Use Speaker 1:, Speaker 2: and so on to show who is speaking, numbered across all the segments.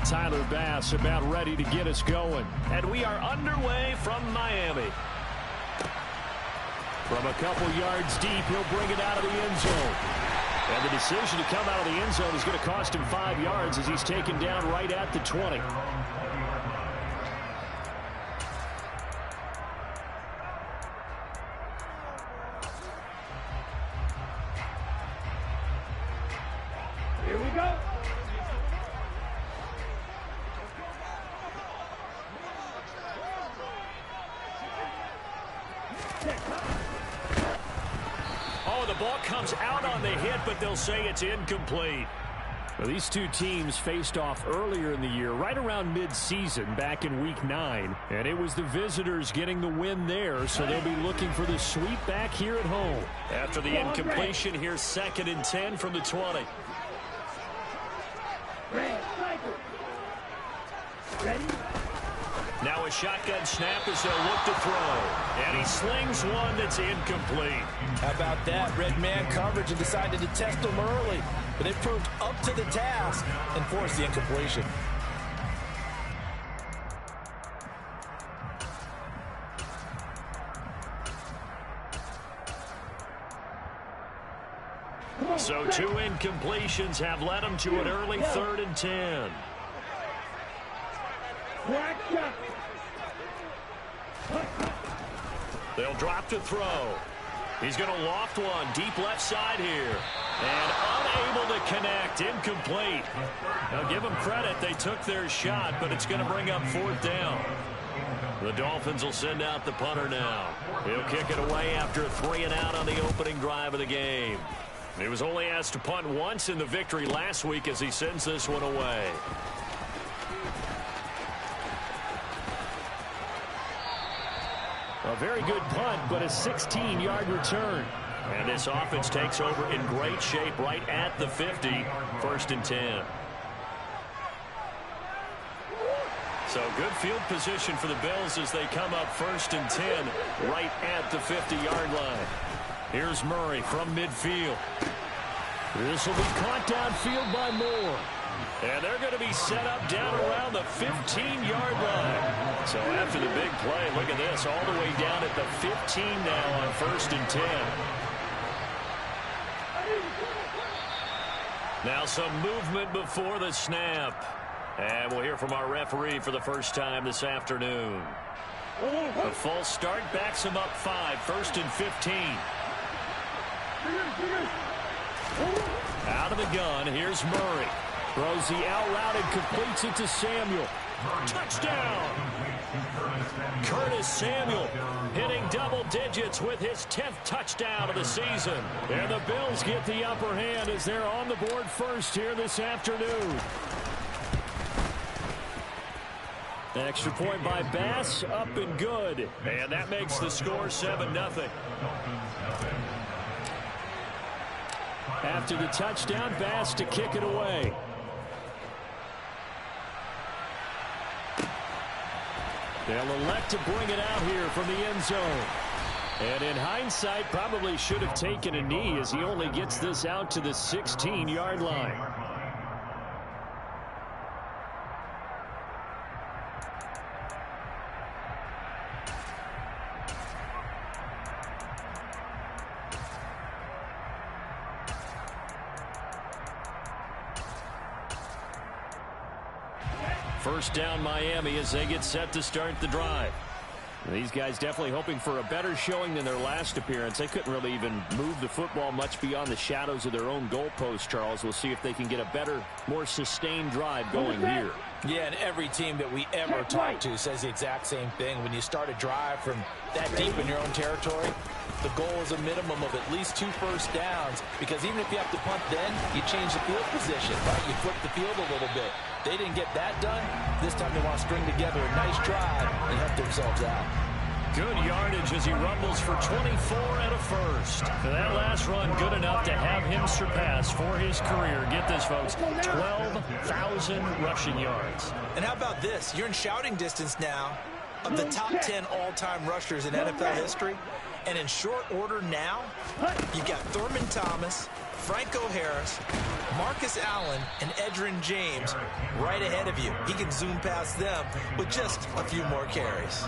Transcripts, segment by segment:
Speaker 1: Tyler Bass about ready to get us going.
Speaker 2: And we are underway from Miami.
Speaker 1: From a couple yards deep, he'll bring it out of the end zone. And the decision to come out of the end zone is going to cost him 5 yards as he's taken down right at the 20.
Speaker 3: Here we go.
Speaker 2: Oh, the ball comes out on the hit, but they'll say it's incomplete.
Speaker 1: Well, these two teams faced off earlier in the year, right around mid-season, back in Week 9. And it was the visitors getting the win there, so they'll be looking for the sweep back here at home.
Speaker 2: After the incompletion, here's 2nd and 10 from the 20.
Speaker 3: Ready?
Speaker 2: Now a shotgun snap as they'll look to throw. And he slings one that's incomplete.
Speaker 4: How about that? Red man coverage and decided to test him early. But it proved up to the task and forced the incompletion.
Speaker 2: So 2 incompletions have led him to an early 3rd and 10. They'll drop to throw. He's going to loft one deep left side here. And unable to connect. Incomplete. Now give them credit. They took their shot, but it's going to bring up 4th down. The Dolphins will send out the punter now. He'll kick it away after a 3 and out on the opening drive of the game. He was only asked to punt once in the victory last week as he sends this one away.
Speaker 1: A very good punt, but a 16-yard return.
Speaker 2: And this offense takes over in great shape right at the 50, 1st and 10. So good field position for the Bills as they come up 1st and 10 right at the 50-yard line. Here's Murray from midfield.
Speaker 1: This will be caught downfield by Moore.
Speaker 2: And they're going to be set up down around the 15-yard line. So after the big play, look at this, all the way down at the 15 now on 1st and 10. Now some movement before the snap. And we'll hear from our referee for the first time this afternoon. A false start backs him up 5, 1st and 15. Out of the gun, here's Murray.
Speaker 1: Throws the out route and completes it to Samuel.
Speaker 2: Touchdown! Curtis Samuel hitting double digits with his 10th touchdown of the season.
Speaker 1: And the Bills get the upper hand as they're on the board first here this afternoon. Extra point by Bass, up and good.
Speaker 2: And that makes the score 7-0.
Speaker 1: After the touchdown, Bass to kick it away. They'll elect to bring it out here from the end zone. And in hindsight, probably should have taken a knee as he only gets this out to the 16-yard line. First down Miami as they get set to start the drive. These guys definitely hoping for a better showing than their last appearance. They couldn't really even move the football much beyond the shadows of their own goalpost, Charles. We'll see if they can get a better, more sustained drive going here.
Speaker 4: Yeah, and every team that we ever talk to says the exact same thing. When you start a drive from that deep in your own territory, the goal is a minimum of at least 2 first downs, because even if you have to punt then, you change the field position, right? You flip the field a little bit. They didn't get that done. This time they want to string together a nice drive and help themselves out.
Speaker 2: Good yardage as he rumbles for 24 and a first. That last run good enough to have him surpass for his career. Get this, folks, 12,000 rushing yards.
Speaker 4: And how about this? You're in shouting distance now of the top 10 all-time rushers in NFL history. And in short order now, you've got Thurman Thomas, Franco Harris, Marcus Allen, and Edgerrin James right ahead of you. He can zoom past them with just a few more carries.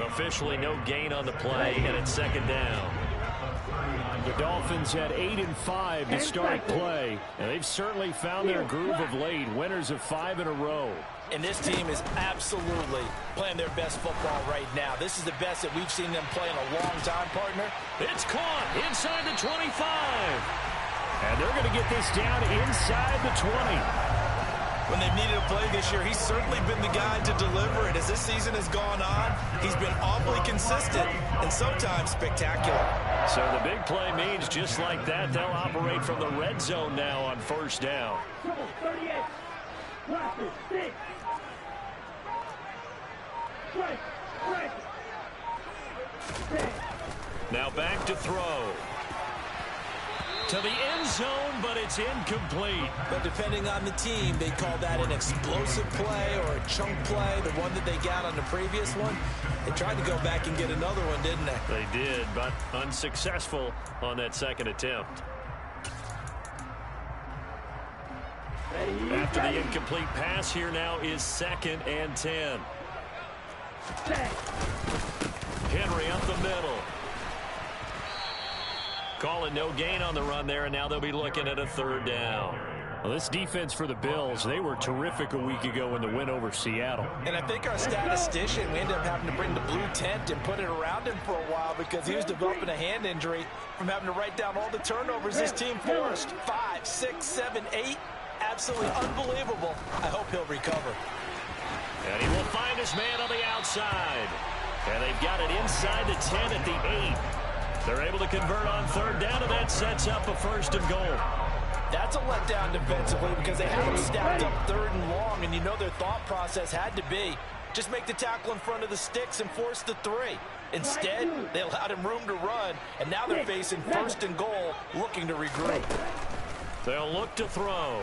Speaker 2: Officially no gain on the play, and it's second down.
Speaker 1: The Dolphins had 8 and 5 to start play, and they've certainly found their groove of late, winners of 5 in a row.
Speaker 4: And this team is absolutely playing their best football right now. This is the best that we've seen them play in a long time, partner.
Speaker 2: It's caught inside the 25.
Speaker 1: And they're going to get this down inside the 20.
Speaker 4: When they've needed a play this year, he's certainly been the guy to deliver it. As this season has gone on, he's been awfully consistent and sometimes spectacular.
Speaker 2: So the big play means just like that, they'll operate from the red zone now on first down.
Speaker 3: 38. Roster 6. Strike.
Speaker 2: Now back to throw. To the end zone, but it's incomplete.
Speaker 4: But depending on the team, they call that an explosive play or a chunk play, the one that they got on the previous one. They tried to go back and get another one, didn't they?
Speaker 2: They did, but unsuccessful on that second attempt. After the incomplete pass, here now is 2nd and 10. Henry up the middle. Calling no gain on the run there, and now they'll be looking at a 3rd down.
Speaker 1: Well, this defense for the Bills, they were terrific a week ago in the win over Seattle.
Speaker 4: And I think our statistician, we ended up having to bring the blue tent and put it around him for a while because he was developing a hand injury from having to write down all the turnovers this team forced. 5, 6, 7, 8. Absolutely unbelievable. I hope he'll recover.
Speaker 2: And he will find his man on the outside. And they've got it inside the 10 at the 8. They're able to convert on 3rd down, and that sets up a 1st and goal.
Speaker 4: That's a letdown defensively because they had them stacked up 3rd and long, and you know their thought process had to be just make the tackle in front of the sticks and force the 3. Instead, they allowed him room to run, and now they're facing 1st and goal, looking to regroup.
Speaker 2: They'll look to throw.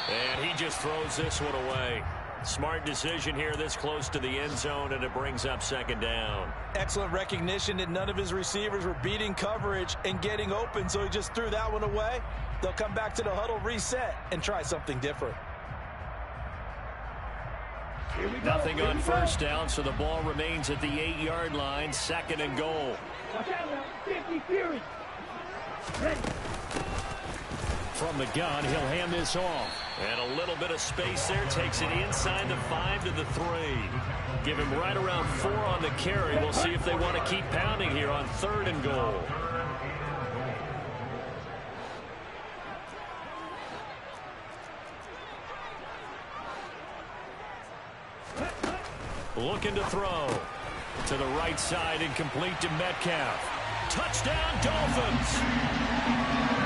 Speaker 2: And he just throws this one away. Smart decision here this close to the end zone, and it brings up 2nd down.
Speaker 4: Excellent recognition that none of his receivers were beating coverage and getting open, so he just threw that one away. They'll come back to the huddle, reset, and try something different.
Speaker 1: Nothing on 1st down, so the ball remains at the 8-yard line, 2nd and goal.
Speaker 3: Watch out now. 50 Fury. Ready.
Speaker 1: From the gun, he'll hand this off.
Speaker 2: And a little bit of space there, takes it inside the 5 to the 3. Give him right around 4 on the carry. We'll see if they want to keep pounding here on 3rd and goal. Looking to throw. To the right side, incomplete to Metcalf. Touchdown, Dolphins!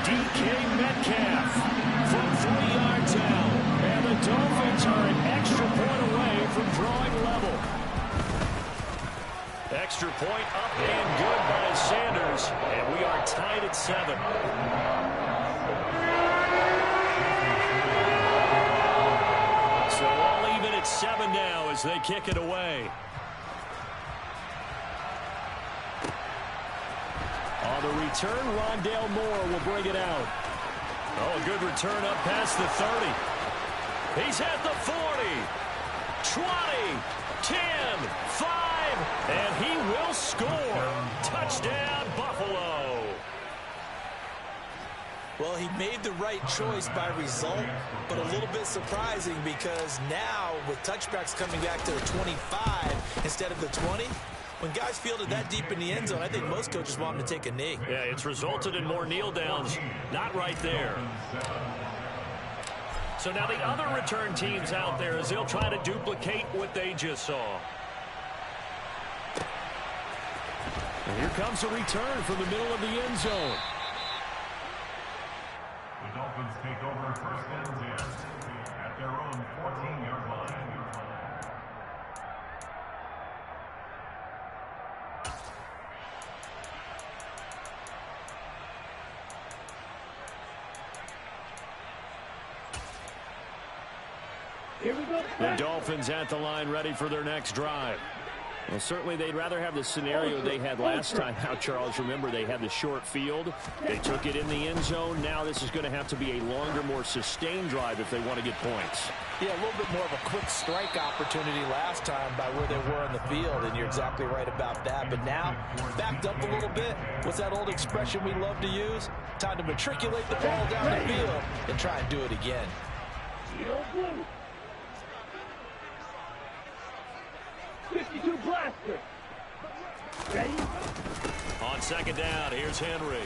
Speaker 2: DK Metcalf from 3 yards out. And the Dolphins are an extra point away from drawing level. Extra point up and good by Sanders. And we are tied at 7. So all even at 7 now as they kick it away. On the return, Rondale Moore will bring it out. Oh, a good return up past the 30. He's at the 40, 20, 10, 5, and he will score. Touchdown, Buffalo.
Speaker 4: Well, he made the right choice by result, but a little bit surprising because now with touchbacks coming back to the 25 instead of the 20, when guys fielded that deep in the end zone, I think most coaches want them to take a knee.
Speaker 2: Yeah, it's resulted in more kneel downs. Not right there. So now the other return teams out there as they'll try to duplicate what they just saw.
Speaker 1: And here comes a return from the middle of the end zone.
Speaker 5: The Dolphins take over 1st and 10 at their own 14-yard line.
Speaker 3: Here we go.
Speaker 1: The Dolphins at the line ready for their next drive. Well, certainly they'd rather have the scenario they had last time out, Charles. Remember, they had the short field. They took it in the end zone. Now this is going to have to be a longer, more sustained drive if they want to get points.
Speaker 4: Yeah, a little bit more of a quick strike opportunity last time by where they were on the field, and you're exactly right about that. But now, backed up a little bit. What's that old expression we love to use? Time to matriculate the ball down the field and try and do it again.
Speaker 3: 52 blaster. Ready?
Speaker 2: On second down, here's Henry.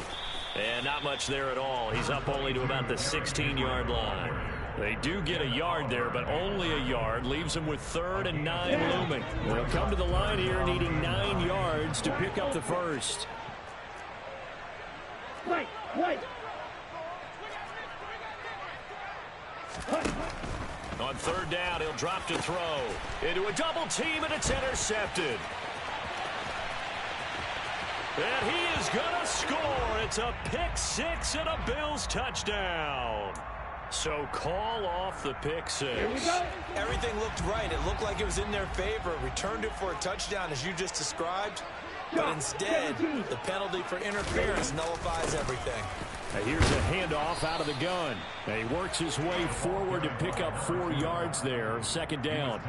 Speaker 2: And not much there at all. He's up only to about the 16-yard line. They do get a yard there, but only a yard. Leaves them with 3rd and 9 looming. They'll come to the line here needing 9 yards to pick up the first.
Speaker 3: Right.
Speaker 2: On 3rd down, he'll drop to throw. Into a double team, and it's intercepted. And he is going to score. It's a pick 6 and a Bills touchdown. So call off the pick 6.
Speaker 3: Here we go.
Speaker 4: Everything looked right. It looked like it was in their favor. Returned it for a touchdown, as you just described. But instead, the penalty for interference nullifies everything.
Speaker 1: Now here's a handoff out of the gun. Now he works his way forward to pick up 4 yards there. 2nd down.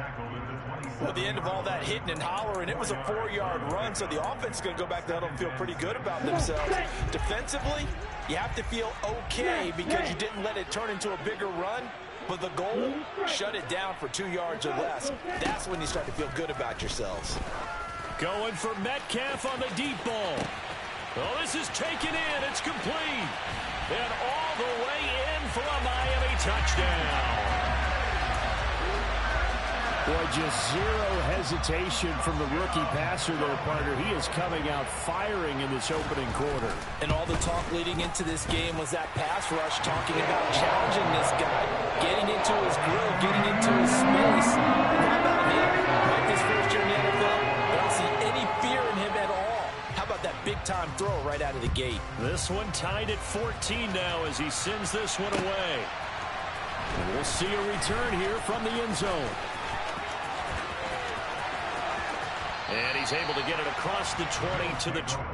Speaker 4: Well, at the end of all that hitting and hollering, it was a 4-yard run, so the offense is going to go back to huddle and feel pretty good about themselves. Defensively, you have to feel okay because you didn't let it turn into a bigger run, but the goal, shut it down for 2 yards or less. That's when you start to feel good about yourselves.
Speaker 2: Going for Metcalf on the deep ball. Oh, this is taken in. It's complete. And all the way in for a Miami touchdown.
Speaker 1: Boy, just zero hesitation from the rookie passer there, partner. He is coming out firing in this opening quarter.
Speaker 4: And all the talk leading into this game was that pass rush, talking about challenging this guy, getting into his grill, getting into his space. And how about him? Like his first year in the NFL, I don't see any fear in him at all. How about that big-time throw right out of the gate?
Speaker 2: This one tied at 14 now as he sends this one away.
Speaker 1: And we'll see a return here from the end zone.
Speaker 2: And he's able to get it across the 20 to the 20.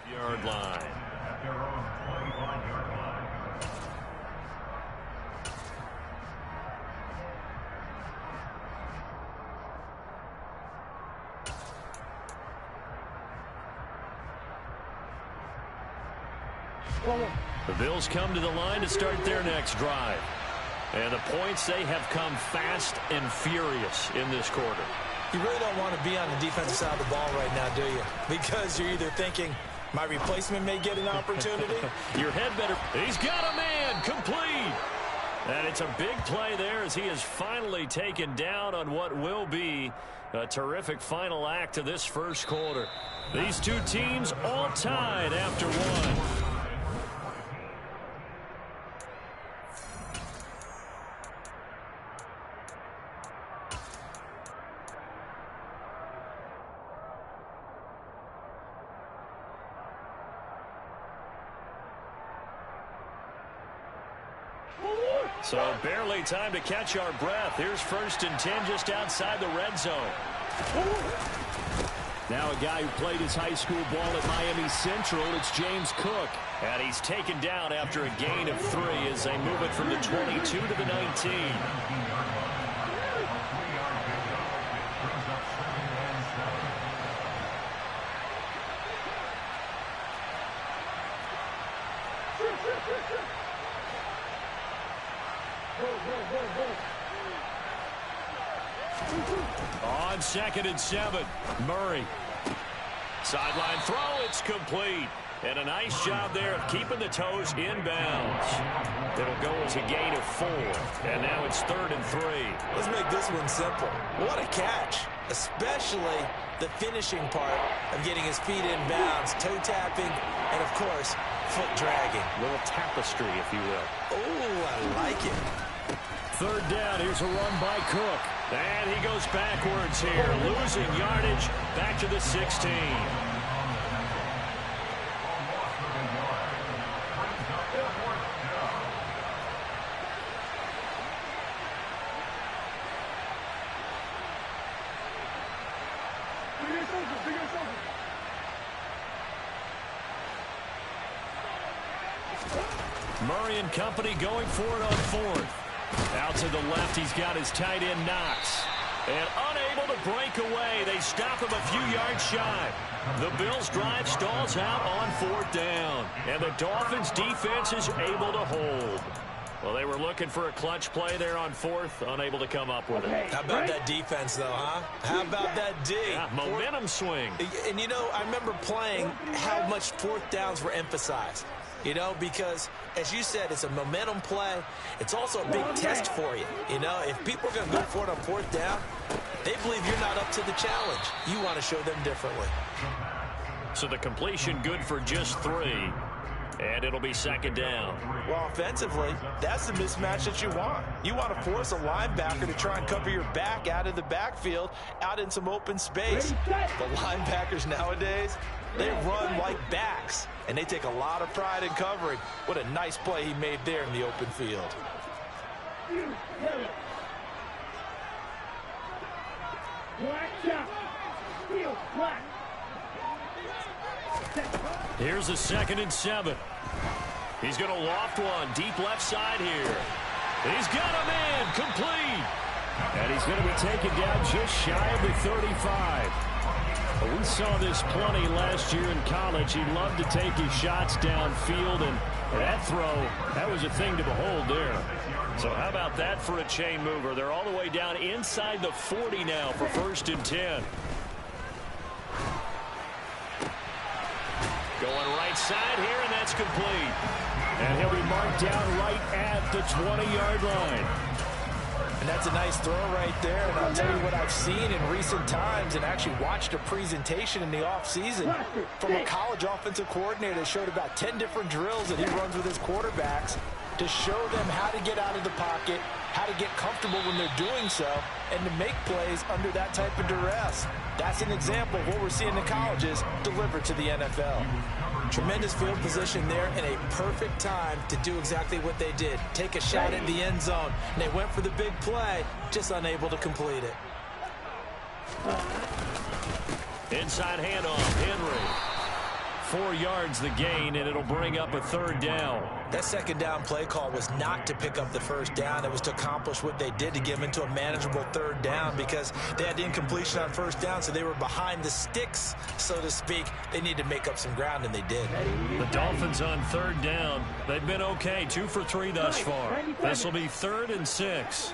Speaker 2: Yard line.
Speaker 5: At their own 21-yard line.
Speaker 2: The Bills come to the line to start their next drive. And the points, they have come fast and furious in this quarter.
Speaker 4: You really don't want to be on the defensive side of the ball right now, do you? Because you're either thinking, my replacement may get an opportunity.
Speaker 2: Your head better. He's got a man complete. And it's a big play there as he is finally taken down on what will be a terrific final act of this first quarter. These two teams all tied after one. So barely time to catch our breath. Here's 1st and 10 just outside the red zone.
Speaker 1: Now a guy who played his high school ball at Miami Central, it's James Cook.
Speaker 2: And he's taken down after a gain of 3 as they move it from the 22 to the 19. On 2nd and 7, Murray. Sideline throw, it's complete. And a nice job there of keeping the toes inbounds. It'll go as a gain of 4. And now it's 3rd and 3.
Speaker 4: Let's make this one simple. What a catch. especially the finishing part of getting his feet in bounds, toe tapping, and, of course, foot dragging.
Speaker 1: A little tapestry, if you will.
Speaker 4: Oh, I like it.
Speaker 1: Third down. Here's a run by Cook.
Speaker 2: And he goes backwards here, losing yardage back to the 16. Murray and company going for it on fourth. Out to the left, he's got his tight end Knox. And unable to break away. They stop him a few yards shy. The Bills' drive stalls out on fourth down. And the Dolphins' defense is able to hold. Well, they were looking for a clutch play there on fourth, unable to come up with it.
Speaker 4: How about that defense, though, huh? How about that D?
Speaker 2: Yeah, momentum swing.
Speaker 4: And, you know, I remember playing how much fourth downs were emphasized. You know, because, as you said, it's a momentum play. It's also a big test for you. You know, if people are going to go for it on fourth down, they believe you're not up to the challenge. You want to show them differently.
Speaker 2: So the completion good for just 3. And it'll be second down.
Speaker 4: Well, offensively, that's the mismatch that you want. You want to force a linebacker to try and cover your back out of the backfield, out in some open space. The linebackers nowadays, they run like backs, and they take a lot of pride in covering. What a nice play he made there in the open field.
Speaker 2: Here's a 2nd and 7. He's going to loft one deep left side here. He's got a man complete.
Speaker 1: And he's going to be taken down just shy of the 35. Well, we saw this plenty last year in college. He loved to take his shots downfield, and that throw, that was a thing to behold there.
Speaker 2: So how about that for a chain mover? They're all the way down inside the 40 now for 1st and 10. Going right side here, and that's complete.
Speaker 1: And he'll be marked down right at the 20-yard line.
Speaker 4: And that's a nice throw right there. And I'll tell you what I've seen in recent times and actually watched a presentation in the offseason from a college offensive coordinator that showed about 10 different drills that he runs with his quarterbacks to show them how to get out of the pocket, how to get comfortable when they're doing so, and to make plays under that type of duress. That's an example of what we're seeing in colleges delivered to the NFL. Tremendous field position there and a perfect time to do exactly what they did. Take a shot at the end zone. And they went for the big play, just unable to complete it.
Speaker 2: Inside handoff, Henry. 4 yards the gain, and it'll bring up a 3rd down.
Speaker 4: That 2nd down play call was not to pick up the 1st down. It was to accomplish what they did to get them into a manageable 3rd down because they had the incompletion on 1st down, so they were behind the sticks, so to speak. They needed to make up some ground, and they did.
Speaker 2: The Dolphins on 3rd down. They've been okay, 2 for 3 thus far. This will be 3rd and 6.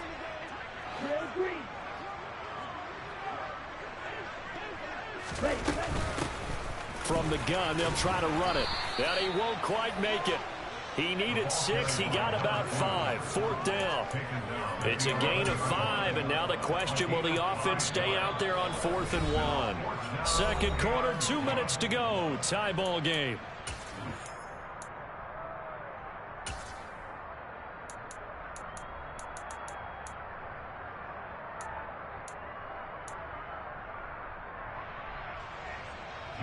Speaker 1: From the gun, they'll try to run it.
Speaker 2: And he won't quite make it. He needed 6. He got about 5. 4th down. It's a gain of 5, and now the question, will the offense stay out there on 4th and 1? Second quarter, 2 minutes to go. Tie ball game.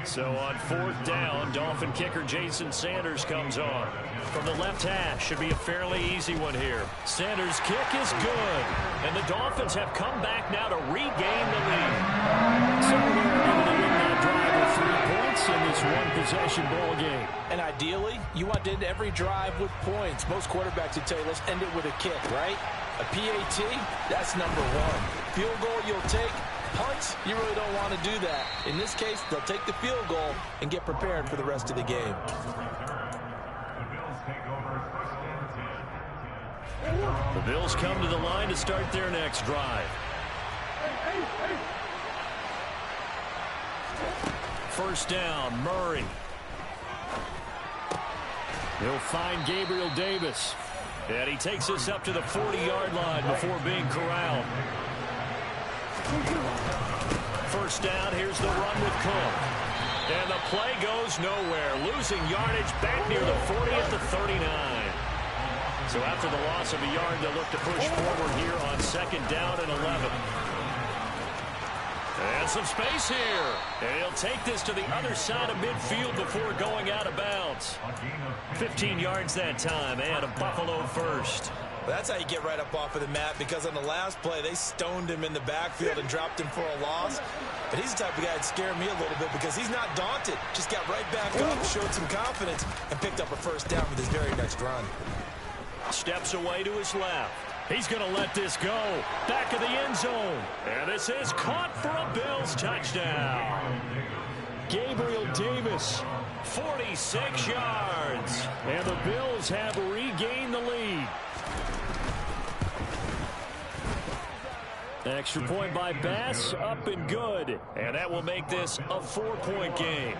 Speaker 2: So on 4th down, Dolphin kicker Jason Sanders comes on. From the left hash, should be a fairly easy one here. Sanders' kick is good. And the Dolphins have come back now to regain the lead.
Speaker 1: So they're able to win that drive with 3 points in this one-possession ball game.
Speaker 4: And ideally, you want to end every drive with points. Most quarterbacks would tell you, let's end it with a kick, right? A PAT, that's number 1. Field goal you'll take. Punts, you really don't want to do that. In this case, they'll take the field goal and get prepared for the rest of the game.
Speaker 2: The Bills come to the line to start their next drive. First down, Murray. He'll find Gabriel Davis. And he takes us up to the 40-yard line before being corralled. first down. Here's the run with Cook. And the play goes nowhere. Losing yardage back near the 40 at the 39. So after the loss of a yard, they'll look to push forward here on 2nd down and 11. And some space here. And he'll take this to the other side of midfield before going out of bounds. 15 yards that time, and a Buffalo first.
Speaker 4: That's how you get right up off of the mat, because on the last play, they stoned him in the backfield and dropped him for a loss. But he's the type of guy that scared me a little bit because he's not daunted. Just got right back up, showed some confidence, and picked up a first down with his very next run.
Speaker 2: Steps away to his left. He's going to let this go. Back of the end zone. And this is caught for a Bills touchdown. Gabriel Davis, 46 yards. And the Bills have regained the lead. Extra point by Bass, up and good. And that will make this a 4-point game.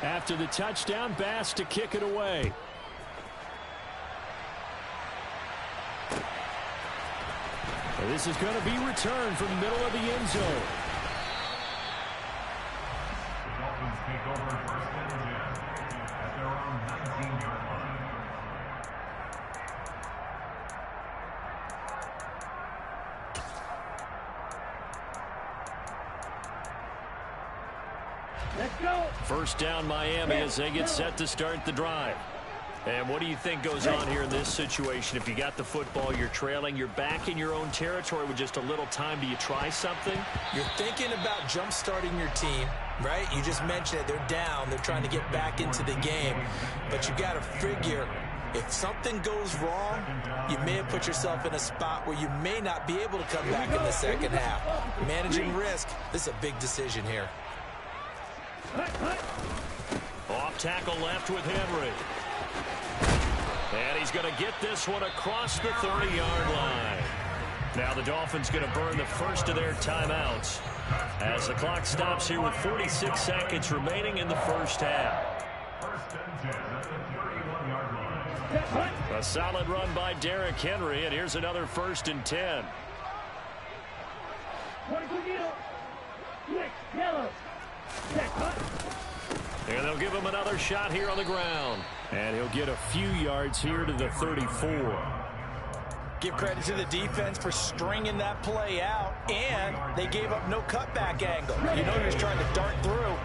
Speaker 1: After the touchdown, Bass to kick it away. And this is going to be returned from the middle of the end zone.
Speaker 5: The Dolphins take over 1st and 10 at their own 19-yard line.
Speaker 3: Let's go.
Speaker 1: First down, Miami, as they get set to start the drive.
Speaker 2: And what do you think goes on here in this situation? If you got the football, you're trailing, you're back in your own territory with just a little time. Do you try something?
Speaker 4: You're thinking about jump-starting your team, right? You just mentioned it. They're down. They're trying to get back into the game. But you got to figure, if something goes wrong, you may have put yourself in a spot where you may not be able to come back in the second half. Managing risk, this is a big decision here.
Speaker 2: Off tackle left with Henry. And he's going to get this one across the 30-yard line. Now the Dolphins going to burn the first of their timeouts as the clock stops here with 46 seconds remaining in the first half.
Speaker 5: 1st and 10 at the 31-yard line.
Speaker 2: A solid run by Derrick Henry, and here's another 1st and 10. And they'll give him another shot here on the ground.
Speaker 1: And he'll get a few yards here to the 34.
Speaker 4: Give credit to the defense for stringing that play out, and they gave up no cutback angle. You know, he was trying to dart through.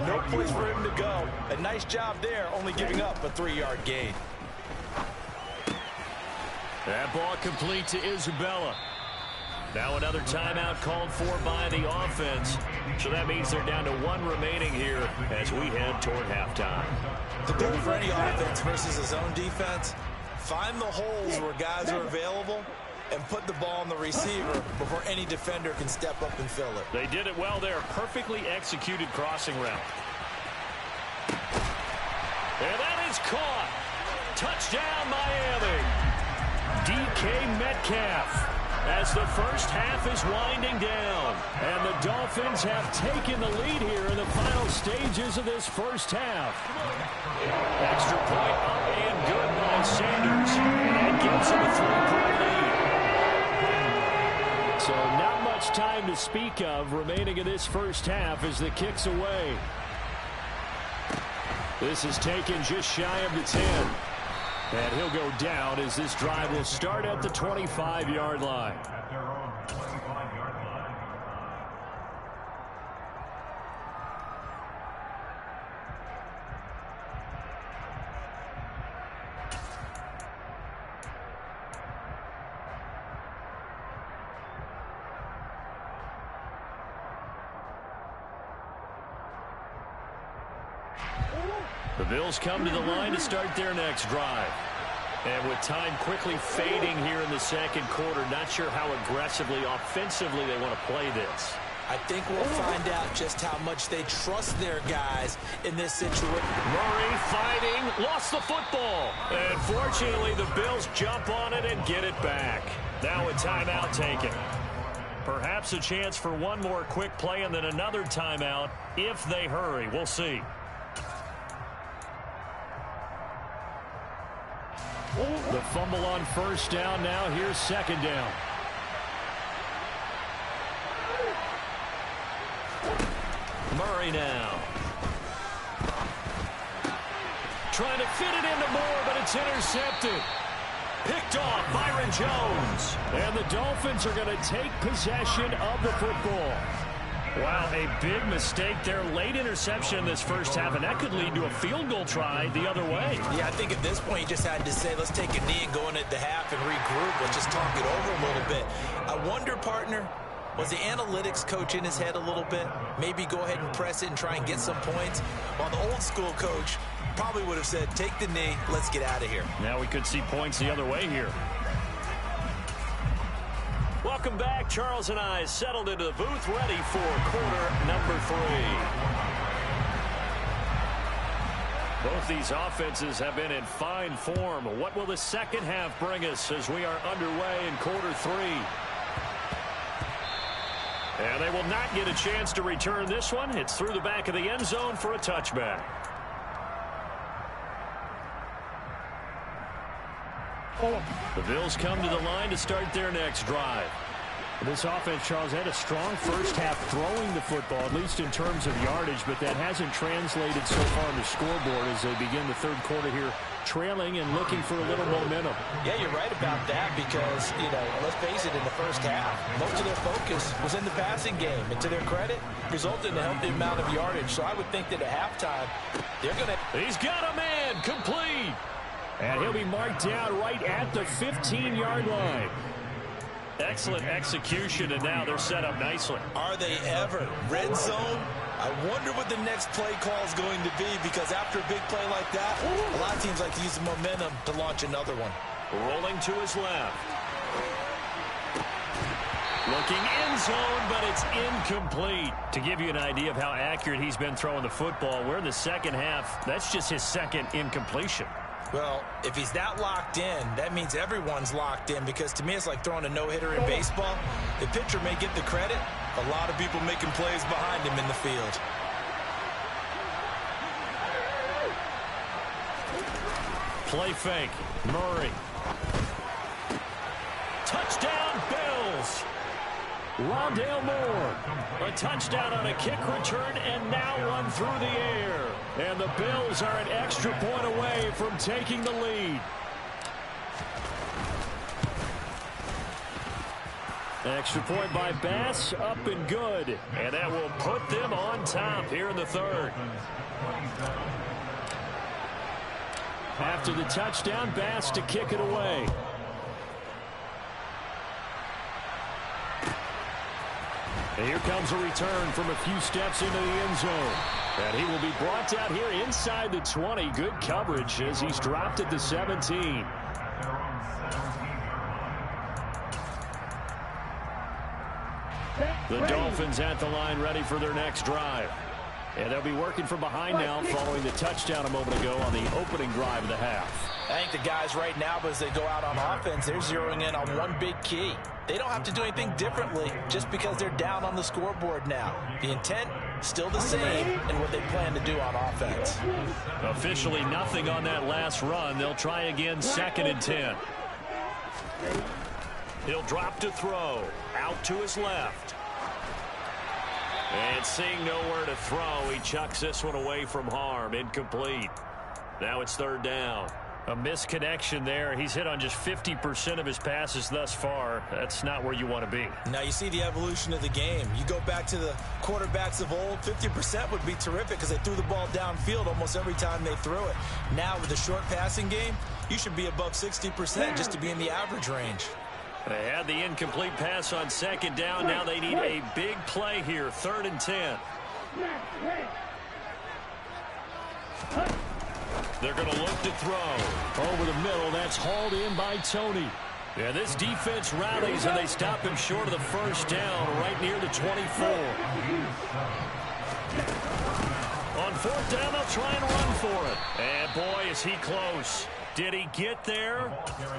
Speaker 4: No place for him to go. A nice job there, only giving up a 3-yard gain.
Speaker 2: That ball complete to Isabella. Now another timeout called for by the offense. So that means they're down to 1 remaining here as we head toward halftime.
Speaker 4: The goal for any offense versus his own defense, find the holes where guys are available and put the ball on the receiver before any defender can step up and fill it.
Speaker 2: They did it well there. Perfectly executed crossing route. And that is caught. Touchdown, Miami. DK Metcalf. As the first half is winding down. And the Dolphins have taken the lead here in the final stages of this first half. Extra point up and good by Sanders. And that gives him a 3-point lead.
Speaker 1: So not much time to speak of remaining in this first half as the kick's away. This is taken just shy of the 10. And he'll go down as this drive will start at the 25-yard line.
Speaker 5: At their own 25-yard line.
Speaker 2: The Bills come to the line to start their next drive. And with time quickly fading here in the second quarter, not sure how aggressively, offensively they want to play this.
Speaker 4: I think we'll find out just how much they trust their guys in this situation.
Speaker 2: Murray fighting, lost the football. And fortunately, the Bills jump on it and get it back. Now a timeout taken. Perhaps a chance for one more quick play and then another timeout if they hurry. We'll see.
Speaker 1: The fumble on first down. Now here's second down.
Speaker 2: Murray now. Trying to fit it into Moore, but it's intercepted. Picked off Byron Jones.
Speaker 1: And the Dolphins are going to take possession of the football.
Speaker 2: Wow, a big mistake there. Late interception in this first half, and that could lead to a field goal try the other way.
Speaker 4: Yeah, I think at this point you just had to say, let's take a knee and go in at the half and regroup. Let's just talk it over a little bit. I wonder, partner, was the analytics coach in his head a little bit? Maybe go ahead and press it and try and get some points? While the old school coach probably would have said, take the knee, let's get out of here.
Speaker 2: Now we could see points the other way here. Welcome back. Charles and I settled into the booth, ready for quarter number 3. Both these offenses have been in fine form. What will the second half bring us as we are underway in quarter 3? And they will not get a chance to return this one. It's through the back of the end zone for a touchback. The Bills come to the line to start their next drive.
Speaker 1: This offense, Charles, had a strong first half throwing the football, at least in terms of yardage, but that hasn't translated so far on the scoreboard as they begin the third quarter here, trailing and looking for a little momentum.
Speaker 4: Yeah, you're right about that because, let's face it, in the first half, most of their focus was in the passing game. And to their credit, resulted in a healthy amount of yardage. So I would think that at halftime, they're going to...
Speaker 2: He's got a man complete.
Speaker 1: And he'll be marked down right at the 15-yard line.
Speaker 2: Excellent execution, and now they're set up nicely.
Speaker 4: Are they ever? Red zone? I wonder what the next play call is going to be, because after a big play like that, a lot of teams like to use the momentum to launch another one.
Speaker 2: Rolling to his left. Looking end zone, but it's incomplete. To give you an idea of how accurate he's been throwing the football, we're in the second half. That's just his second incompletion.
Speaker 4: Well, if he's that locked in, that means everyone's locked in, because to me it's like throwing a no-hitter in baseball. The pitcher may get the credit, a lot of people making plays behind him in the field.
Speaker 2: Play fake. Murray. Touchdown, Bills.
Speaker 1: Rondale Moore.
Speaker 2: A touchdown on a kick return, and now one through the air.
Speaker 1: And the Bills are an extra point away from taking the lead. Extra point by Bass, up and good.
Speaker 2: And that will put them on top here in the third.
Speaker 1: After the touchdown, Bass to kick it away. And here comes a return from a few steps into the end zone. And he will be brought down here inside the 20. Good coverage as he's dropped at the 17. The Dolphins at the line, ready for their next drive. And they'll be working from behind now following the touchdown a moment ago on the opening drive of the half.
Speaker 4: I think the guys right now, as they go out on offense, they're zeroing in on one big key. They don't have to do anything differently just because they're down on the scoreboard now. The intent, still the same in what they plan to do on offense.
Speaker 2: Officially nothing on that last run. They'll try again, 2nd and 10. He'll drop to throw. Out to his left. And seeing nowhere to throw, he chucks this one away from harm. Incomplete. Now it's 3rd down. A misconnection there. He's hit on just 50% of his passes thus far. That's not where you want to be.
Speaker 4: Now you see the evolution of the game. You go back to the quarterbacks of old, 50% would be terrific because they threw the ball downfield almost every time they threw it. Now with the short passing game, you should be above 60% just to be in the average range.
Speaker 2: They had the incomplete pass on 2nd down. Now they need a big play here, 3rd and 10. They're going to look to throw.
Speaker 1: Over the middle, that's hauled in by Tony.
Speaker 2: Yeah, this defense rallies, and they stop him short of the 1st down, right near the 24. On 4th down, they'll try and run for it. And boy, is he close. Did he get there?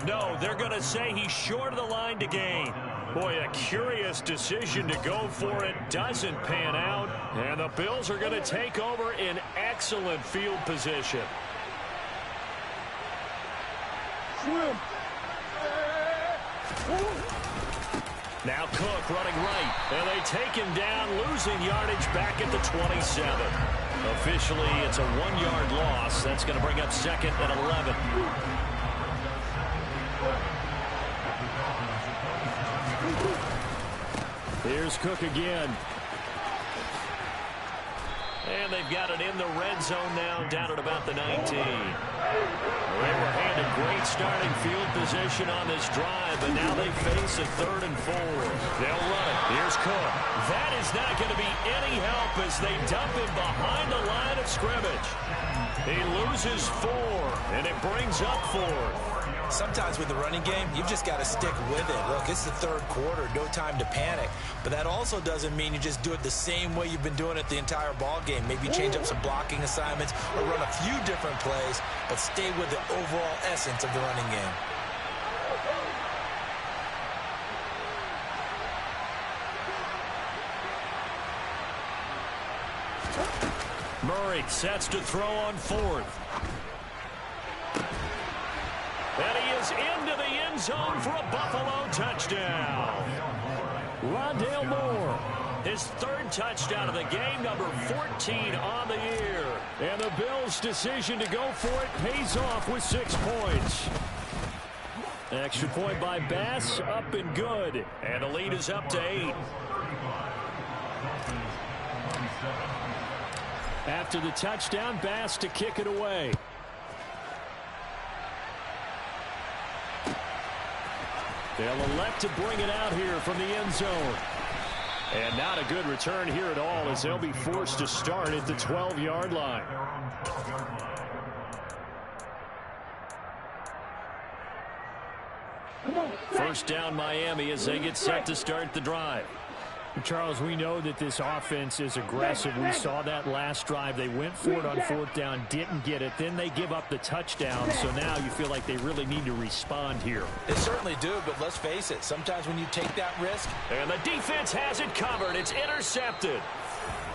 Speaker 2: No, they're going to say he's short of the line to gain. Boy, a curious decision to go for it. Doesn't pan out. And the Bills are going to take over in excellent field position. Now Cook running right, and they take him down, losing yardage back at the 27. Officially, it's a 1-yard loss. That's going to bring up second and 11.
Speaker 1: Here's Cook again.
Speaker 2: And they've got it in the red zone now, down at about the 19. They were handed great starting field position on this drive, but now they face a 3rd and 4. They'll run it. Here's Cook. That is not going to be any help as they dump him behind the line of scrimmage. He loses 4, and it brings up 4th.
Speaker 4: Sometimes with the running game, you've just got to stick with it. Look, it's the 3rd quarter, no time to panic. But that also doesn't mean you just do it the same way you've been doing it the entire ball game. Maybe change up some blocking assignments or run a few different plays, but stay with the overall essence of the running game.
Speaker 2: Murray sets to throw on 4th. And he is into the end zone for a Buffalo touchdown.
Speaker 1: Rondale Moore.
Speaker 2: His 3rd touchdown of the game, number 14 on the year.
Speaker 1: And the Bills' decision to go for it pays off with 6 points. Extra point by Bass, up and good.
Speaker 2: And the lead is up to 8.
Speaker 1: After the touchdown, Bass to kick it away. They'll elect to bring it out here from the end zone. And not a good return here at all as they'll be forced to start at the 12-yard line.
Speaker 2: First down Miami as they get set to start the drive.
Speaker 1: Charles, we know that this offense is aggressive. We saw that last drive. They went for it on 4th down, didn't get it. Then they give up the touchdown. So now you feel like they really need to respond here.
Speaker 4: They certainly do, but let's face it. Sometimes when you take that risk.
Speaker 2: And the defense has it covered. It's intercepted.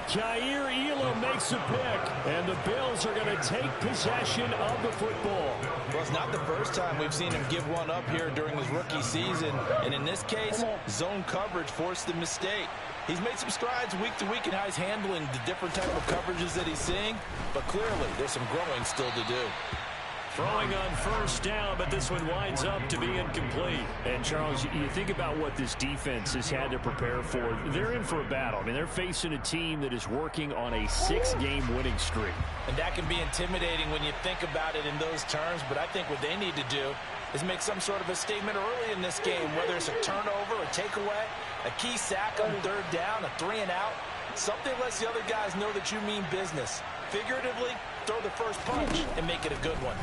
Speaker 1: Jair Elam makes a pick, and the Bills are going to take possession of the football.
Speaker 4: Well, it's not the first time we've seen him give one up here during his rookie season, and in this case, zone coverage forced the mistake. He's made some strides week to week in how he's handling the different type of coverages that he's seeing, but clearly there's some growing still to do.
Speaker 2: Throwing on 1st down, but this one winds up to be incomplete.
Speaker 1: And, Charles, you think about what this defense has had to prepare for. They're in for a battle. I mean, they're facing a team that is working on a 6-game winning streak.
Speaker 4: And that can be intimidating when you think about it in those terms, but I think what they need to do is make some sort of a statement early in this game, whether it's a turnover, a takeaway, a key sack on 3rd down, a 3-and-out. Something lets the other guys know that you mean business. Figuratively, throw the first punch and make it a good one.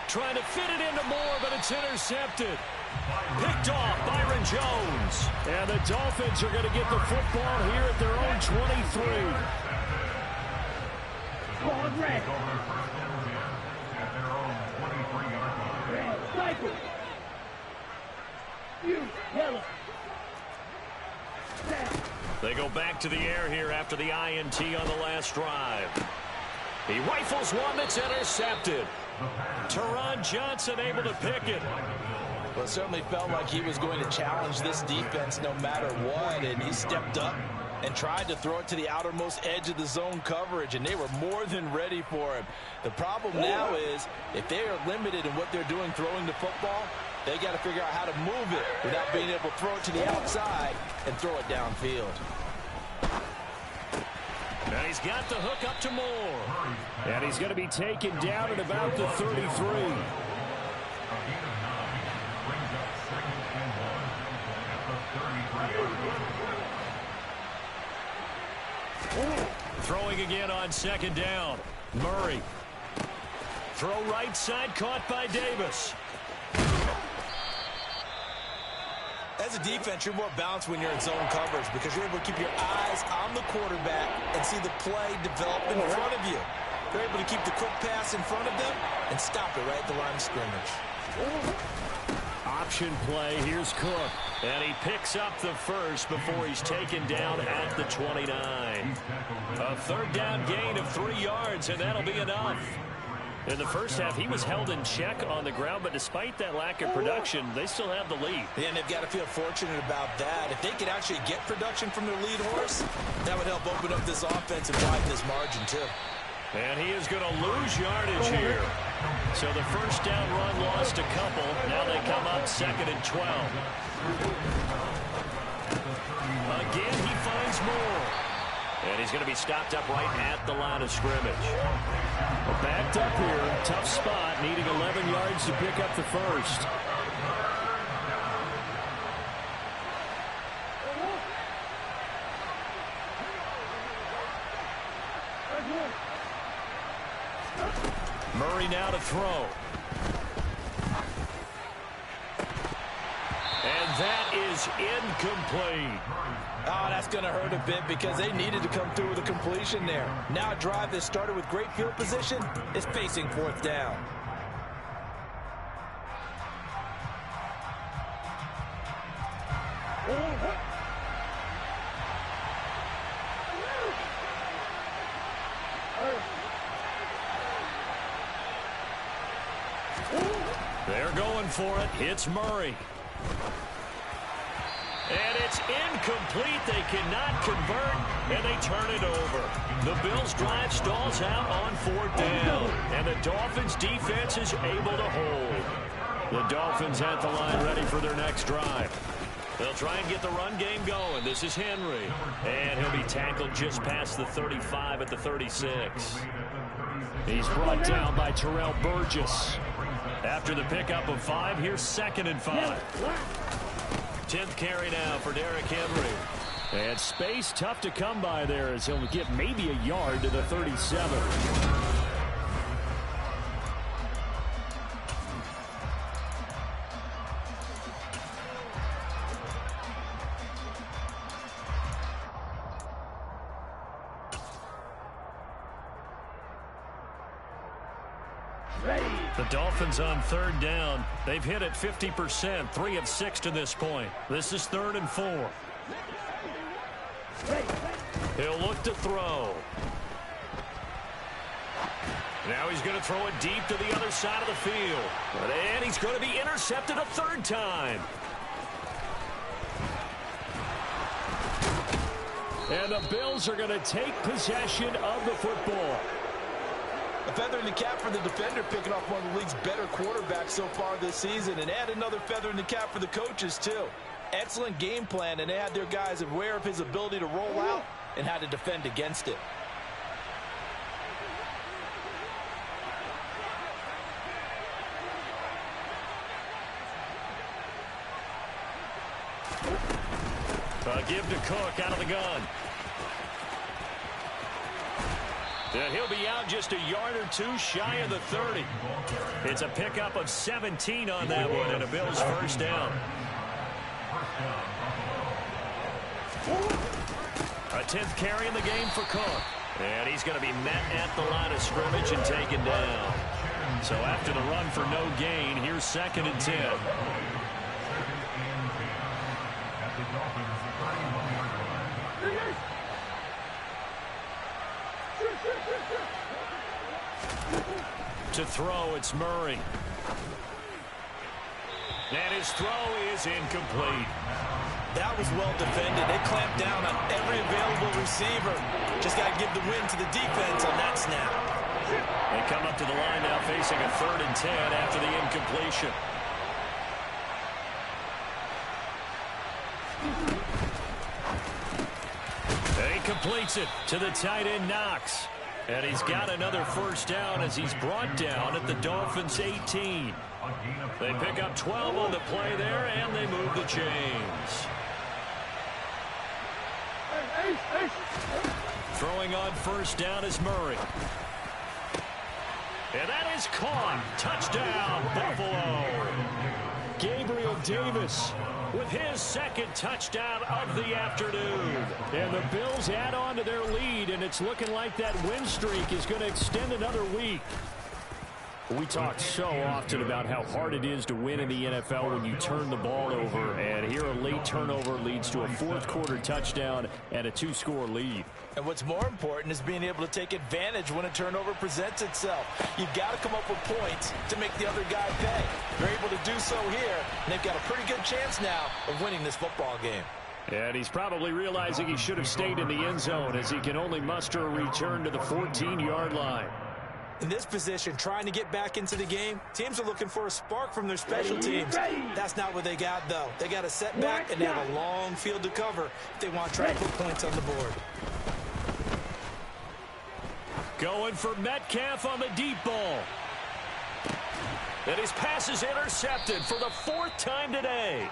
Speaker 2: Trying to fit it into Moore, but it's intercepted. Picked off Byron Jones.
Speaker 1: And the Dolphins are going to get the football here at their own 23.
Speaker 3: Ball red.
Speaker 5: At their own 23-yard line.
Speaker 3: Red. Cycle. You. Yellow.
Speaker 2: They go back to the air here after the INT on the last drive. He rifles one that's intercepted. Teron Johnson able to pick it.
Speaker 4: Well, it certainly felt like he was going to challenge this defense no matter what, and he stepped up and tried to throw it to the outermost edge of the zone coverage, and they were more than ready for him. The problem now is if they are limited in what they're doing throwing the football, they got to figure out how to move it without being able to throw it to the outside and throw it downfield.
Speaker 2: Now he's got the hook up to Moore.
Speaker 1: And he's going to be taken down at about the 33.
Speaker 2: Throwing again on 2nd down. Murray. Throw right side, caught by Davis.
Speaker 4: As a defense, you're more balanced when you're in zone coverage because you're able to keep your eyes on the quarterback and see the play develop in front of you. You're able to keep the quick pass in front of them and stop it right at the line of scrimmage.
Speaker 1: Option play. Here's Cook.
Speaker 2: And he picks up the first before he's taken down at the 29. A 3rd down gain of 3 yards, and that'll be enough. In the first half, he was held in check on the ground, but despite that lack of production, they still have the lead.
Speaker 4: And they've got to feel fortunate about that. If they could actually get production from their lead horse, that would help open up this offense and widen this margin, too.
Speaker 2: And he is going to lose yardage here. So the first down run lost a couple. Now they come up 2nd and 12. Again, he finds more. And he's going to be stopped up right at the line of scrimmage.
Speaker 1: Well, backed up here, tough spot, needing 11 yards to pick up the first.
Speaker 2: Murray now to throw. And that is incomplete.
Speaker 4: Oh, that's going to hurt a bit because they needed to come through with a completion there. Now a drive that started with great field position is facing 4th down.
Speaker 2: They're going for it. It's Murray. And it's incomplete. They cannot convert, and they turn it over. The Bills' drive stalls out on 4th down, and the Dolphins' defense is able to hold. The Dolphins at the line ready for their next drive. They'll try and get the run game going. This is Henry, and he'll be tackled just past the 35 at the 36.
Speaker 1: He's brought down by Terrell Burgess.
Speaker 2: After the pickup of 5, here's 2nd and 5. 10th carry now for Derrick Henry.
Speaker 1: And space tough to come by there as he'll get maybe a yard to the 37.
Speaker 2: The Dolphins on 3rd down. They've hit it 50%, 3 of 6 to this point. This is 3rd and 4. He'll look to throw. Now he's going to throw it deep to the other side of the field. And he's going to be intercepted a 3rd time.
Speaker 1: And the Bills are going to take possession of the football.
Speaker 4: A feather in the cap for the defender, picking off one of the league's better quarterbacks so far this season, and add another feather in the cap for the coaches, too. Excellent game plan, and they had their guys aware of his ability to roll out and how to defend against it.
Speaker 2: Give to Cook out of the gun. And he'll be out just a yard or 2 shy of the 30. It's a pickup of 17 on that one, and a Bills first down. A 10th carry in the game for Cook. And he's going to be met at the line of scrimmage and taken down. So after the run for no gain, here's 2nd and 10. To throw, it's Murray. And his throw is incomplete.
Speaker 4: That was well defended. They clamped down on every available receiver. Just got to give the win to the defense on that snap.
Speaker 2: They come up to the line now facing a 3rd and 10 after the incompletion. And he completes it to the tight end, Knox. And he's got another first down as he's brought down at the Dolphins' 18. They pick up 12 on the play there, and they move the chains. Throwing on first down is Murray. And that is caught. Touchdown, Buffalo.
Speaker 1: Gabriel Davis
Speaker 2: with his 2nd touchdown of the afternoon.
Speaker 1: And the Bills add on to their lead, and it's looking like that win streak is going to extend another week. We talk so often about how hard it is to win in the NFL when you turn the ball over, and here a late turnover leads to a fourth-quarter touchdown and a two-score lead.
Speaker 4: And what's more important is being able to take advantage when a turnover presents itself. You've got to come up with points to make the other guy pay. They're able to do so here, and they've got a pretty good chance now of winning this football game.
Speaker 1: And he's probably realizing he should have stayed in the end zone as he can only muster a return to the 14-yard line.
Speaker 4: In this position, trying to get back into the game, teams are looking for a spark from their special teams. That's not what they got, though. They got a setback, and they have a long field to cover if they want to try to put points on the board.
Speaker 2: Going for Metcalf on the deep ball. And his pass is intercepted for the fourth time today.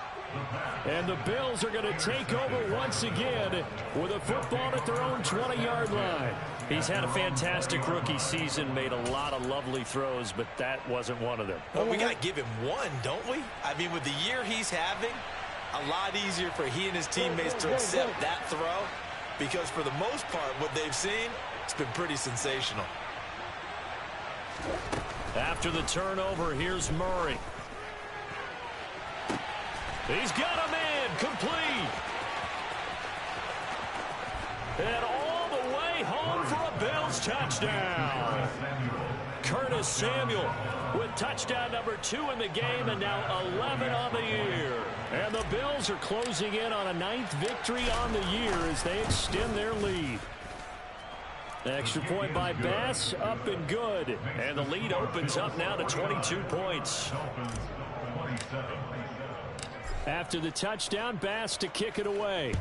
Speaker 1: And the Bills are going to take over once again with a football at their own 20-yard line.
Speaker 2: He's had a fantastic rookie season, made a lot of lovely throws, but that wasn't one of them.
Speaker 4: Well, we got to give him one, don't we? I mean, with the year he's having, a lot easier for he and his teammates to accept that throw, because for the most part, what they've seen, it's been pretty sensational.
Speaker 2: After the turnover, here's Murray. He's got him in, complete. And all the way home for a Bills touchdown. Curtis Samuel with touchdown number 2 in the game, and now 11 on the year. And the Bills are closing in on a 9th victory on the year as they extend their lead. Extra point by Bass, up and good. And the lead opens up now to 22 points.
Speaker 1: After the touchdown, Bass to kick it away.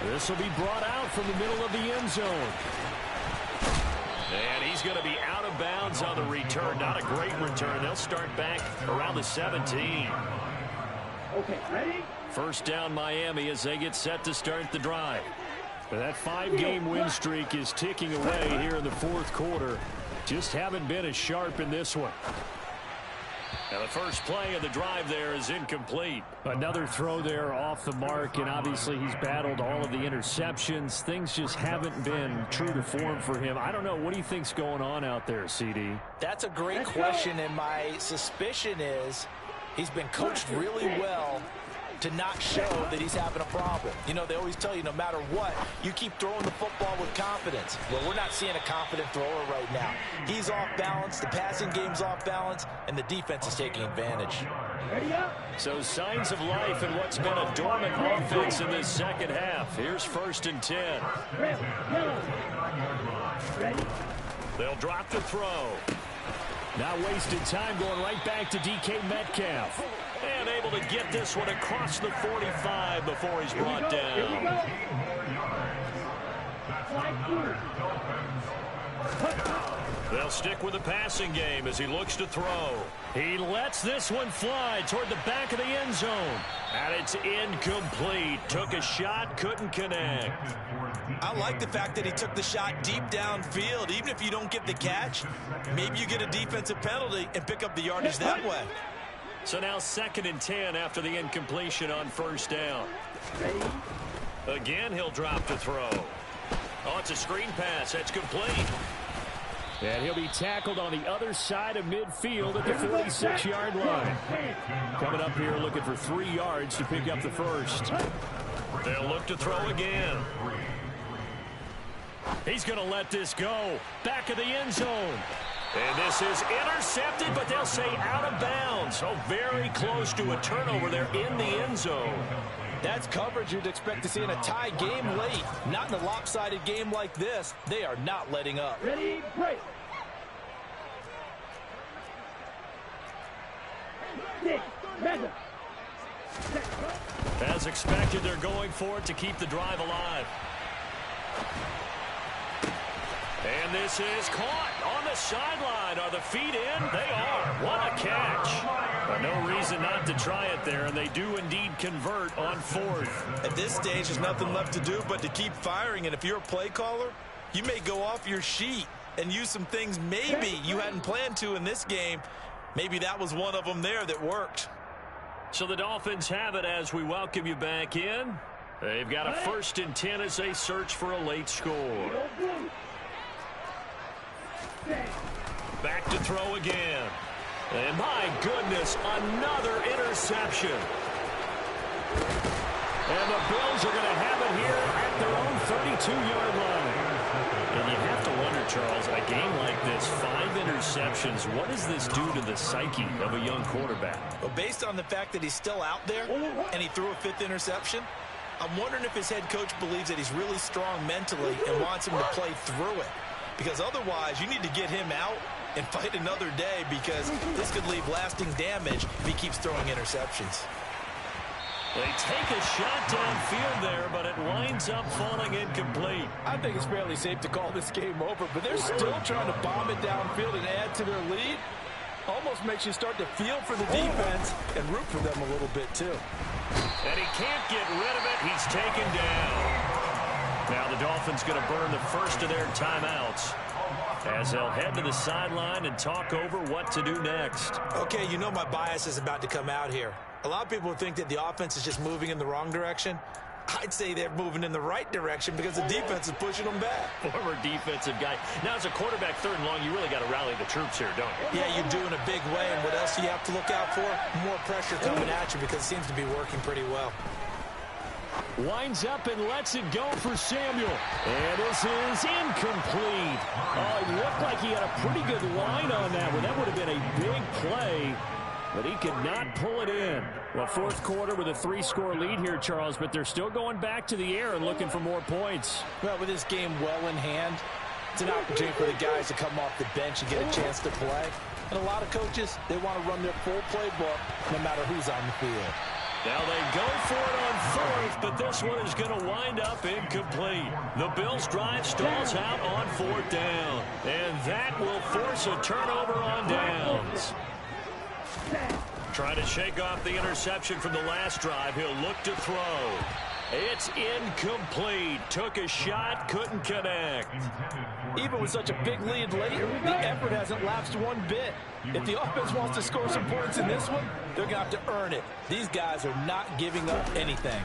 Speaker 1: This will be brought out from the middle of the end zone.
Speaker 2: And he's going to be out of bounds on the return. Not a great return. They'll start back around the 17.
Speaker 3: Okay, ready?
Speaker 1: First down Miami as they get set to start the drive. That 5-game win streak is ticking away here in the fourth quarter. Just haven't been as sharp in this one.
Speaker 2: Now the first play of the drive there is incomplete.
Speaker 1: Another throw there off the mark, and obviously he's battled all of the interceptions. Things just haven't been true to form for him. I don't know. What do you think's going on out there, CD?
Speaker 4: That's a great question, and my suspicion is he's been coached really well to not show that he's having a problem. You know, they always tell you no matter what, you keep throwing the football with confidence. Well, we're not seeing a confident thrower right now. He's off balance, the passing game's off balance, and the defense is taking advantage.
Speaker 3: Ready up?
Speaker 2: So signs of life in what's been a dormant offense in this second half. Here's 1st and 10.
Speaker 3: Red, yellow. Ready?
Speaker 2: They'll drop the throw.
Speaker 1: Now wasted time going right back to DK Metcalf.
Speaker 2: And able to get this one across the 45 before he's brought down. They'll stick with the passing game as he looks to throw. He lets this one fly toward the back of the end zone. And it's incomplete. Took a shot, couldn't connect.
Speaker 4: I like the fact that he took the shot deep downfield. Even if you don't get the catch, maybe you get a defensive penalty and pick up the yardage that way.
Speaker 2: So now 2nd and 10 after the incompletion on 1st down. Again, he'll drop to throw. Oh, it's a screen pass. That's complete.
Speaker 1: And he'll be tackled on the other side of midfield at the 46-yard line. Coming up here looking for 3 yards to pick up the first.
Speaker 2: They'll look to throw again. He's going to let this go. Back of the end zone. And this is intercepted, but they'll say out of bounds. So very close to a turnover there in the end zone.
Speaker 4: That's coverage you'd expect to see in a tie game late. Not in a lopsided game like this. They are not letting up.
Speaker 3: Ready, break. 6, Madden.
Speaker 2: As expected, they're going for it to keep the drive alive. And this is caught on the sideline. Are the feet in? They are. What a catch. No reason not to try it there, and they do indeed convert on 4th.
Speaker 4: At this stage, there's nothing left to do but to keep firing, and if you're a play caller, you may go off your sheet and use some things maybe you hadn't planned to in this game. Maybe that was one of them there that worked.
Speaker 2: So the Dolphins have it as we welcome you back in. They've got a 1st and 10 as they search for a late score. Back to throw again. And my goodness, another interception. And the Bills are going to have it here at their own 32-yard line. And you have to wonder, Charles, a game like this, 5 interceptions, what does this do to the psyche of a young quarterback?
Speaker 4: Well, based on the fact that he's still out there and he threw a 5th interception, I'm wondering if his head coach believes that he's really strong mentally and wants him to play through it. Because otherwise, you need to get him out and fight another day, because this could leave lasting damage if he keeps throwing interceptions.
Speaker 2: They take a shot downfield there, but it winds up falling incomplete.
Speaker 4: I think it's fairly safe to call this game over, but they're still trying to bomb it downfield and add to their lead. Almost makes you start to feel for the defense and root for them a little bit too.
Speaker 2: And he can't get rid of it. He's taken down. Now the Dolphins going to burn the first of their timeouts as they'll head to the sideline and talk over what to do next.
Speaker 4: Okay, you know my bias is about to come out here. A lot of people think that the offense is just moving in the wrong direction. I'd say they're moving in the right direction because the defense is pushing them back.
Speaker 2: Former defensive guy. Now, as a quarterback, 3rd and long, you really got to rally the troops here, don't you?
Speaker 4: Yeah, you do in a big way. And what else do you have to look out for? More pressure coming at you, because it seems to be working pretty well.
Speaker 1: Winds up and lets it go for Samuel. And this is incomplete. Oh, it looked like he had a pretty good line on that one. That would have been a big play, but he could not pull it in. Well, 4th quarter with a 3-score lead here, Charles, but they're still going back to the air and looking for more points.
Speaker 4: Well, with this game well in hand, it's an opportunity for the guys to come off the bench and get a chance to play. And a lot of coaches, they want to run their full playbook no matter who's on the field.
Speaker 2: Now they go for it on 4th, but this one is going to wind up incomplete. The Bills' drive stalls out on 4th down, and that will force a turnover on downs. Trying to shake off the interception from the last drive. He'll look to throw. It's incomplete. Took a shot, couldn't connect.
Speaker 4: Even with such a big lead late, the effort hasn't lapsed one bit. If the offense wants to score some points in this one, they're going to have to earn it. These guys are not giving up anything.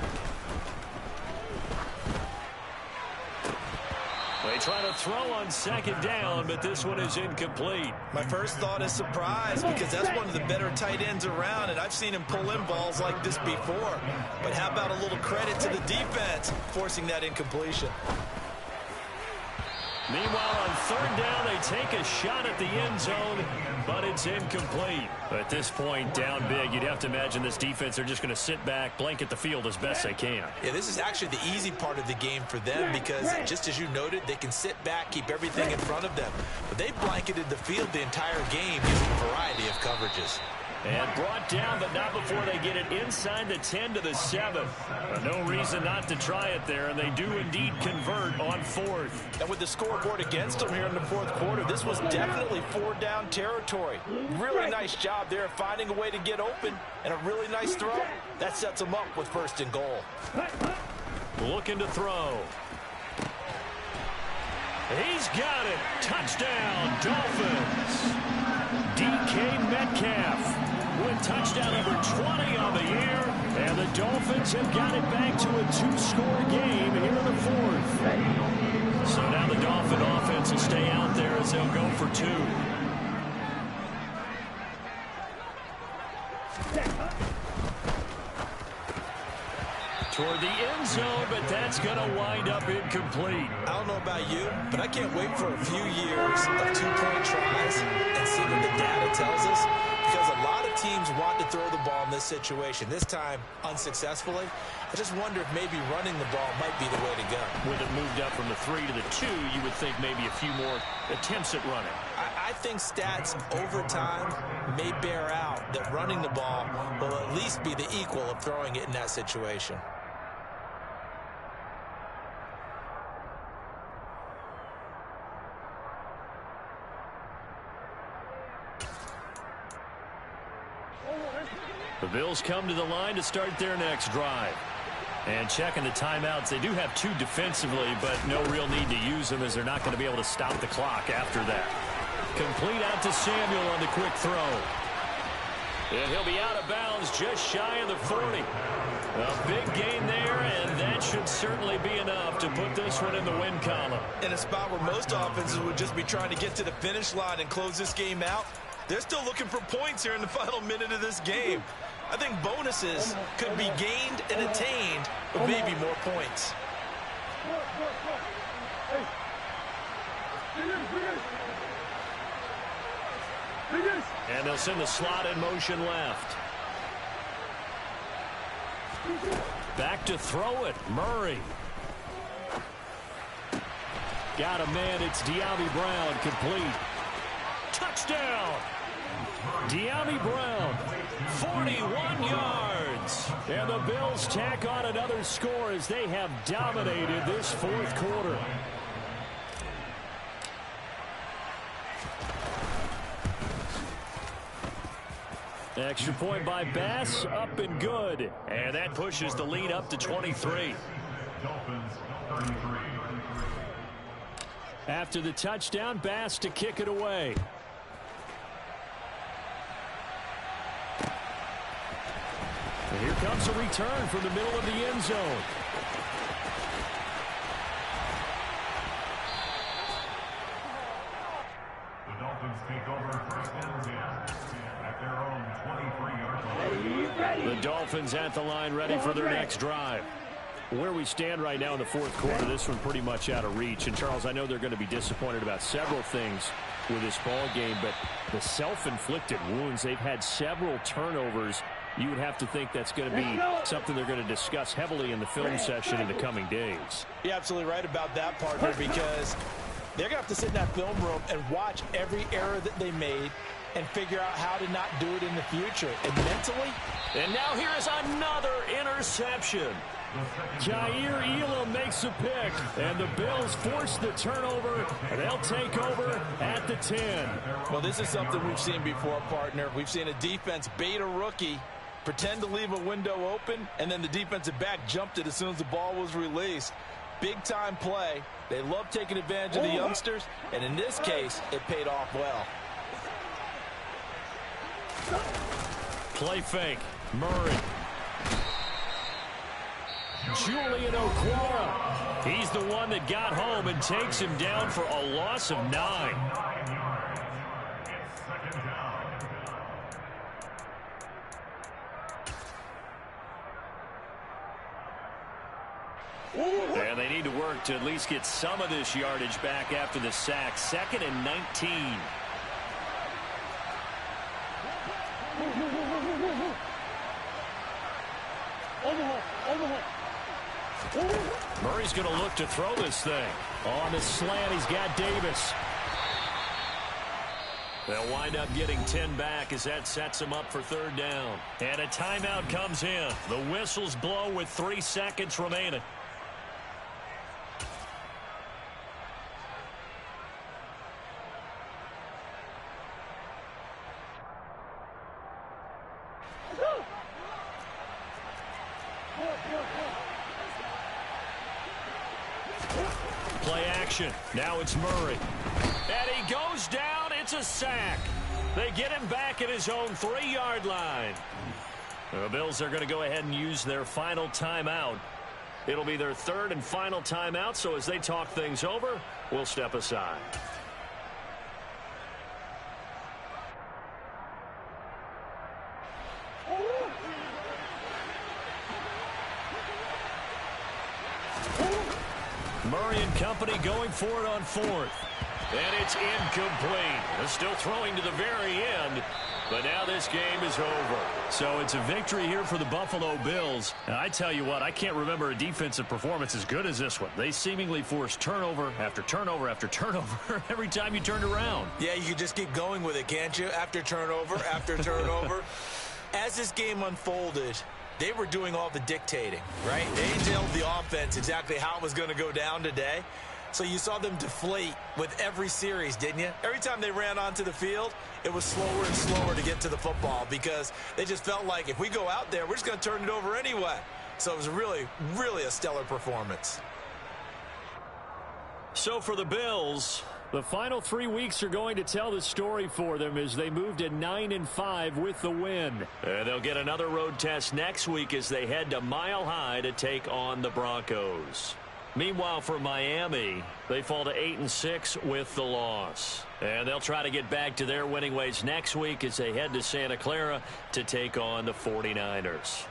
Speaker 2: They try to throw on 2nd down, but this one is incomplete.
Speaker 4: My first thought is surprise, because that's one of the better tight ends around, and I've seen him pull in balls like this before. But how about a little credit to the defense forcing that incompletion?
Speaker 2: Meanwhile, on 3rd down, they take a shot at the end zone, but it's incomplete. At this point, down big, you'd have to imagine this defense are just going to sit back, blanket the field as best they can.
Speaker 4: Yeah, this is actually the easy part of the game for them, because just as you noted, they can sit back, keep everything in front of them. But they blanketed the field the entire game using a variety of coverages.
Speaker 2: And brought down, but not before they get it inside the 10 to the 7. No reason not to try it there, and they do indeed convert on 4th.
Speaker 4: And with the scoreboard against them here in the 4th quarter, this was definitely 4-down territory. Really nice job there finding a way to get open, and a really nice throw. That sets them up with 1st and goal.
Speaker 2: Looking to throw. He's got it. Touchdown, Dolphins. DK Metcalf with touchdown number 20 on the year, and the Dolphins have got it back to a 2-score game here in the 4th. So now the Dolphin offense will stay out there as they'll go for 2. Toward the end zone, but that's going to wind up incomplete.
Speaker 4: I don't know about you, but I can't wait for a few years of 2-point tries and see what the data tells us, because a lot of teams want to throw the ball in this situation. This time, unsuccessfully. I just wonder if maybe running the ball might be the way to go.
Speaker 2: With it moved up from the 3 to the 2, you would think maybe a few more attempts at running.
Speaker 4: I think stats over time may bear out that running the ball will at least be the equal of throwing it in that situation.
Speaker 2: The Bills come to the line to start their next drive. And checking the timeouts, they do have 2 defensively, but no real need to use them as they're not going to be able to stop the clock after that. Complete out to Samuel on the quick throw. And he'll be out of bounds just shy of the 40. A big gain there, and that should certainly be enough to put this one in the win column.
Speaker 4: In a spot where most offenses would just be trying to get to the finish line and close this game out, they're still looking for points here in the final minute of this game. I think bonuses could be gained and attained with maybe more points.
Speaker 2: And they'll send the slot in motion left. Back to throw it, Murray. Got a man, it's De'Ami Brown, complete. Touchdown! De'Ami Brown, 41 yards. And the Bills tack on another score as they have dominated this fourth quarter. Extra point by Bass, up and good. And that pushes the lead up to 23.
Speaker 5: Dolphins 33.
Speaker 2: After the touchdown, Bass to kick it away. And here comes a return from the middle of the end zone.
Speaker 5: The Dolphins take over first and 10 at their own 23-yard line.
Speaker 2: The Dolphins at the line, ready for their next drive. Where we stand right now in the fourth quarter, this one pretty much out of reach. And, Charles, I know they're going to be disappointed about several things with this ball game, but the self-inflicted wounds, they've had several turnovers. You would have to think that's going to be something they're going to discuss heavily in the film session in the coming days.
Speaker 4: You're absolutely right about that, partner, because they're going to have to sit in that film room and watch every error that they made and figure out how to not do it in the future. And mentally.
Speaker 2: And now here is another interception. Jair Elam makes a pick, and the Bills force the turnover, and they'll take over at the 10.
Speaker 4: Well, this is something we've seen before, partner. We've seen a defense bait a rookie, pretend to leave a window open, and then the defensive back jumped it as soon as the ball was released. Big-time play. They love taking advantage of the youngsters, and in this case, it paid off well.
Speaker 2: Play fake. Murray. Julian Okwara. He's the one that got home and takes him down for a loss of 9.
Speaker 5: 9 yards. It's second down.
Speaker 2: And they need to work to at least get some of this yardage back after the sack. 2nd and 19. Murray's going to look to throw this thing. On the slant, he's got Davis. They'll wind up getting 10 back as that sets them up for 3rd down. And a timeout comes in. The whistles blow with 3 seconds remaining. Play action. Now it's Murray. And he goes down. It's a sack. They get him back at his own 3-yard line. The Bills are going to go ahead and use their final timeout. It'll be their 3rd and final timeout, so as they talk things over, we'll step aside. Murray and company going for it on 4th. And it's incomplete. They're still throwing to the very end. But now this game is over. So it's a victory here for the Buffalo Bills. And I tell you what, I can't remember a defensive performance as good as this one. They seemingly forced turnover after turnover after turnover every time you turned around.
Speaker 4: Yeah, you can just keep going with it, can't you? After turnover, after turnover. As this game unfolded, they were doing all the dictating, right? They told the offense exactly how it was going to go down today. So you saw them deflate with every series, didn't you? Every time they ran onto the field, it was slower and slower to get to the football because they just felt like if we go out there, we're just going to turn it over anyway. So it was really, really a stellar performance.
Speaker 2: So for the Bills,
Speaker 1: The final 3 weeks are going to tell the story for them as they move to 9-5 with the win.
Speaker 2: And they'll get another road test next week as they head to Mile High to take on the Broncos. Meanwhile, for Miami, they fall to 8-6 with the loss. And they'll try to get back to their winning ways next week as they head to Santa Clara to take on the 49ers.